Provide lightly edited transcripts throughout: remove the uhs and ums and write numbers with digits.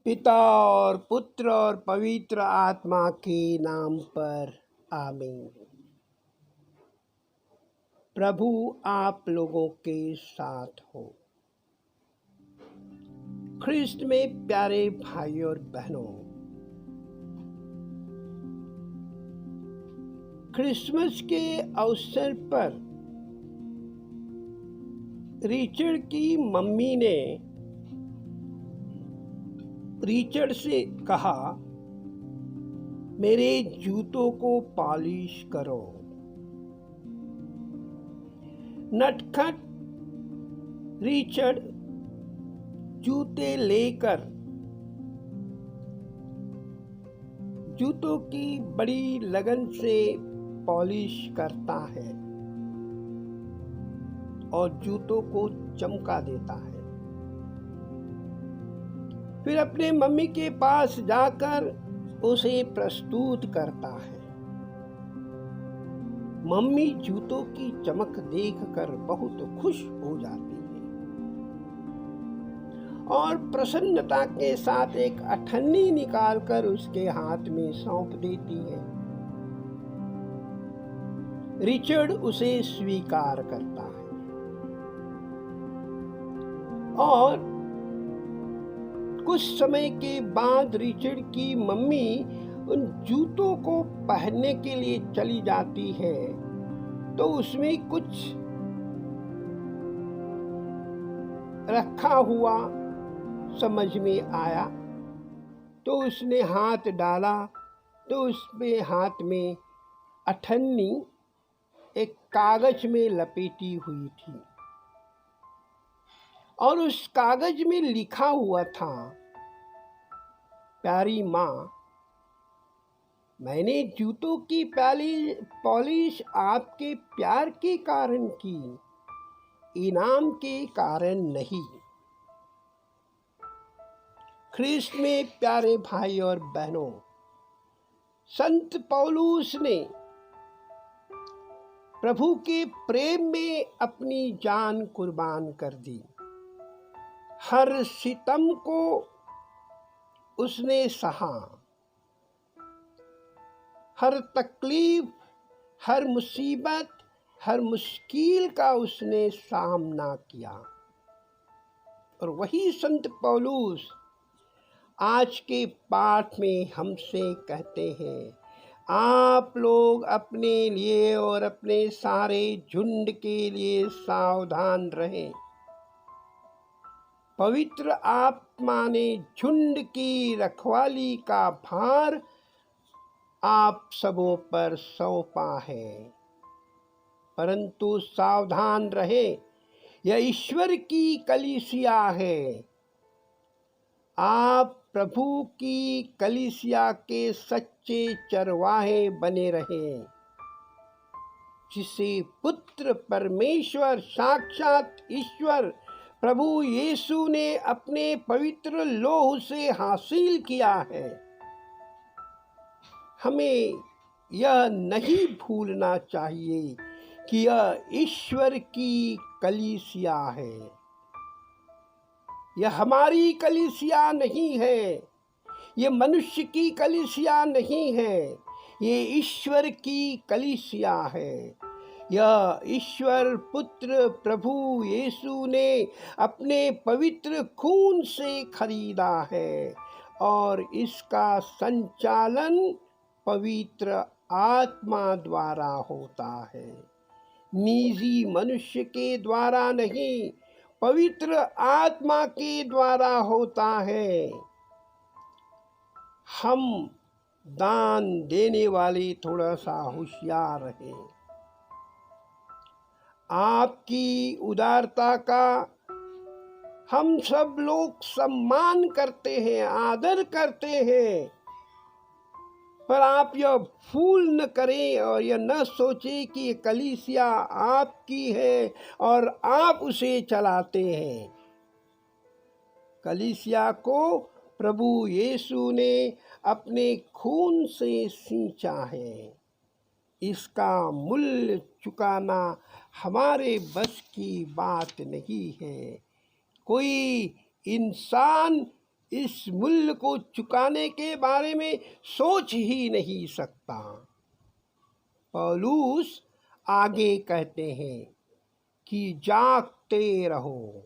पिता और पुत्र और पवित्र आत्मा के नाम पर आमीन। प्रभु आप लोगों के साथ हो। ख्रिस्त में प्यारे भाई और बहनों, क्रिसमस के अवसर पर रिचर्ड की मम्मी ने रिचर्ड से कहा, मेरे जूतों को पॉलिश करो। नटखट रिचर्ड जूते लेकर जूतों की बड़ी लगन से पॉलिश करता है और जूतों को चमका देता है। फिर अपने मम्मी के पास जाकर उसे प्रस्तुत करता है। मम्मी जूतों की चमक देखकर बहुत खुश हो जाती है और प्रसन्नता के साथ एक अठन्नी निकालकर उसके हाथ में सौंप देती है। रिचर्ड उसे स्वीकार करता है और कुछ समय के बाद रिचर्ड की मम्मी उन जूतों को पहनने के लिए चली जाती है तो उसमें कुछ रखा हुआ समझ में आया तो उसने हाथ डाला तो उसमें हाथ में अठन्नी एक कागज में लपेटी हुई थी और उस कागज में लिखा हुआ था, प्यारी माँ, मैंने जूतों की पॉलिश आपके प्यार के कारण की, इनाम के कारण नहीं। ख्रिस्त में प्यारे भाई और बहनों, संत पौलुस ने प्रभु के प्रेम में अपनी जान कुर्बान कर दी। हर सितम को उसने सहा, हर तकलीफ, हर मुसीबत, हर मुश्किल का उसने सामना किया। और वही संत पौलुस आज के पाठ में हमसे कहते हैं, आप लोग अपने लिए और अपने सारे झुंड के लिए सावधान रहें। पवित्र आत्मा ने झुंड की रखवाली का भार आप सबों पर सौंपा है, परंतु सावधान रहे, यह ईश्वर की कलीसिया है। आप प्रभु की कलीसिया के सच्चे चरवाहे बने रहे, जिसे पुत्र परमेश्वर साक्षात ईश्वर प्रभु यीशु ने अपने पवित्र लोह से हासिल किया है। हमें यह नहीं भूलना चाहिए कि यह ईश्वर की कलीसिया है। यह हमारी कलीसिया नहीं है, यह मनुष्य की कलीसिया नहीं है, ये ईश्वर की कलीसिया है। यह ईश्वर पुत्र प्रभु यीशु ने अपने पवित्र खून से खरीदा है और इसका संचालन पवित्र आत्मा द्वारा होता है, निजी मनुष्य के द्वारा नहीं, पवित्र आत्मा के द्वारा होता है। हम दान देने वाले थोड़ा सा होशियार रहें। आपकी उदारता का हम सब लोग सम्मान करते हैं, आदर करते हैं, पर आप यह भूल न करें और यह न सोचें कि ये कलीसिया आपकी है और आप उसे चलाते हैं। कलीसिया को प्रभु यीशु ने अपने खून से सींचा है, इसका मूल्य चुकाना हमारे बस की बात नहीं है। कोई इंसान इस मूल्य को चुकाने के बारे में सोच ही नहीं सकता। पौलुस आगे कहते हैं कि जागते रहो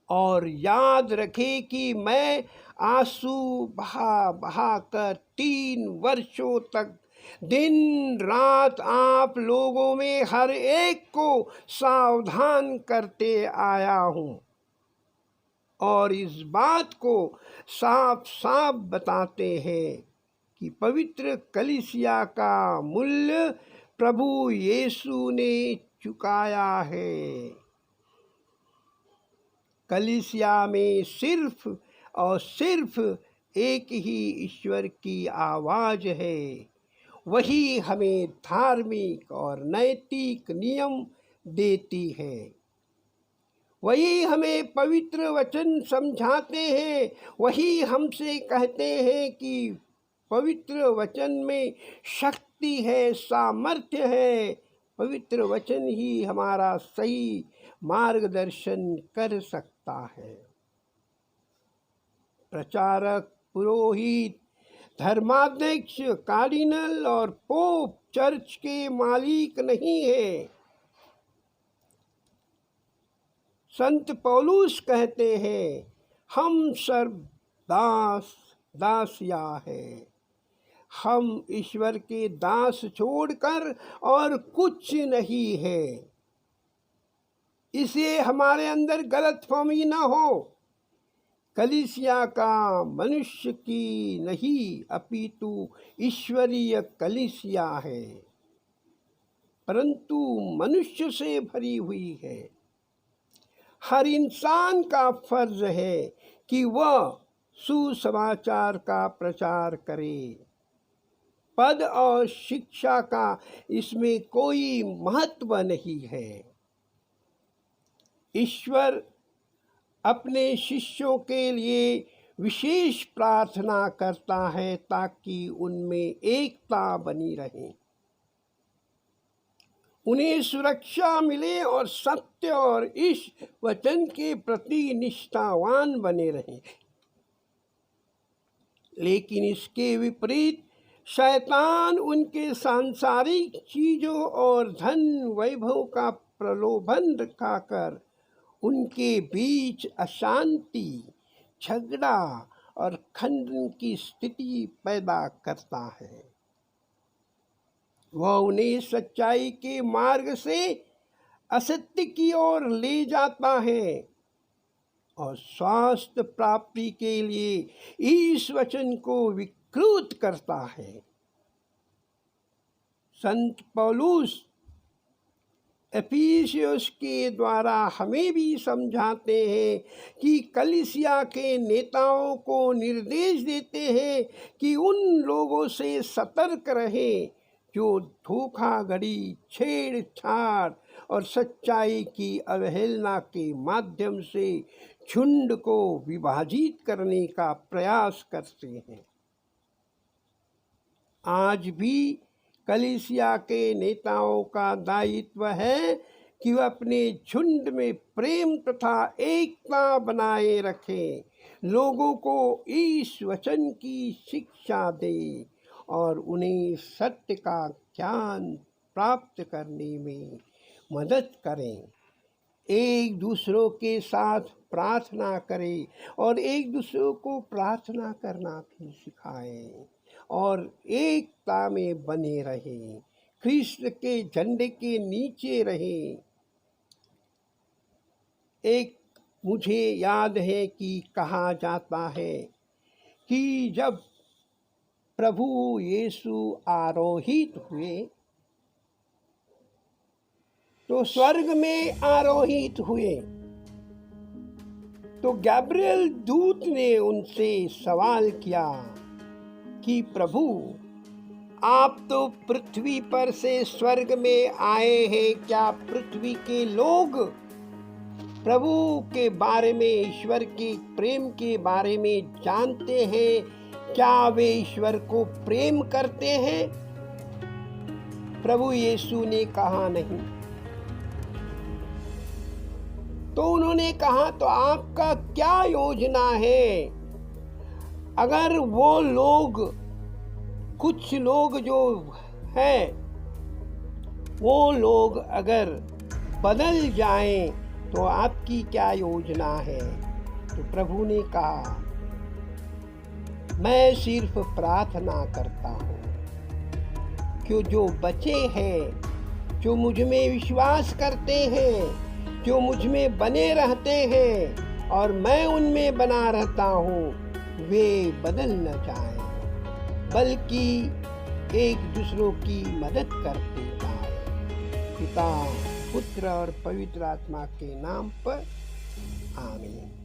और याद रखे कि मैं आंसू बहा बहा कर 3 वर्षों तक दिन रात आप लोगों में हर एक को सावधान करते आया हूँ और इस बात को साफ साफ बताते हैं कि पवित्र कलीसिया का मूल्य प्रभु यीशु ने चुकाया है। कलीसिया में सिर्फ और सिर्फ एक ही ईश्वर की आवाज़ है। वही हमें धार्मिक और नैतिक नियम देती है। वही हमें पवित्र वचन समझाते हैं। वही हमसे कहते हैं कि पवित्र वचन में शक्ति है, सामर्थ्य है। पवित्र वचन ही हमारा सही मार्गदर्शन कर सकता है। प्रचारक, पुरोहित, धर्माध्यक्ष, कार्डिनल और पोप चर्च के मालिक नहीं है। संत पौलुस कहते हैं, हम सर्व दास दासिया है। हम ईश्वर के दास छोड़कर और कुछ नहीं है। इसे हमारे अंदर गलतफहमी न हो। कलीसिया का मनुष्य की नहीं अपितु ईश्वरीय कलीसिया है, परंतु मनुष्य से भरी हुई है। हर इंसान का फर्ज है कि वह सुसमाचार का प्रचार करे। पद और शिक्षा का इसमें कोई महत्व नहीं है। ईश्वर अपने शिष्यों के लिए विशेष प्रार्थना करता है ताकि उनमें एकता बनी रहे, उन्हें सुरक्षा मिले और सत्य और इस वचन के प्रति निष्ठावान बने रहें। लेकिन इसके विपरीत शैतान उनके सांसारिक चीजों और धन वैभव का प्रलोभन दिखाकर उनके बीच अशांति, झगड़ा और खंडन की स्थिति पैदा करता है। वह उन्हें सच्चाई के मार्ग से असत्य की ओर ले जाता है और स्वास्थ्य प्राप्ति के लिए इस वचन को विकृत करता है। संत पौलुस एफिसियोस के द्वारा हमें भी समझाते हैं कि कलीसिया के नेताओं को निर्देश देते हैं कि उन लोगों से सतर्क रहें जो धोखाधड़ी, छेड़छाड़ और सच्चाई की अवहेलना के माध्यम से झुंड को विभाजित करने का प्रयास करते हैं। आज भी कलीसिया के नेताओं का दायित्व है कि वह अपने झुंड में प्रेम तथा एकता बनाए रखें, लोगों को इस वचन की शिक्षा दें और उन्हें सत्य का ज्ञान प्राप्त करने में मदद करें। एक दूसरों के साथ प्रार्थना करें और एक दूसरों को प्रार्थना करना भी सिखाएं और एकता में बने रहें, ख्रिस्त के झंडे के नीचे रहें। एक मुझे याद है कि कहा जाता है कि जब प्रभु यीशु आरोहित हुए तो स्वर्ग में आरोहित हुए तो गैब्रियल दूत ने उनसे सवाल किया कि प्रभु, आप तो पृथ्वी पर से स्वर्ग में आए हैं, क्या पृथ्वी के लोग प्रभु के बारे में, ईश्वर के प्रेम के बारे में जानते हैं? क्या वे ईश्वर को प्रेम करते हैं? प्रभु यीशु ने कहा नहीं। तो उन्होंने कहा, तो आपका क्या योजना है? अगर वो लोग, कुछ लोग जो हैं, वो लोग अगर बदल जाएं तो आपकी क्या योजना है? तो प्रभु ने कहा, मैं सिर्फ प्रार्थना करता हूँ कि जो बचे हैं, जो मुझ में विश्वास करते हैं, जो मुझ में बने रहते हैं और मैं उनमें बना रहता हूँ, वे बदल न जाएं, बल्कि एक दूसरों की मदद करते जाएं। पिता, पुत्र और पवित्र आत्मा के नाम पर आमीन।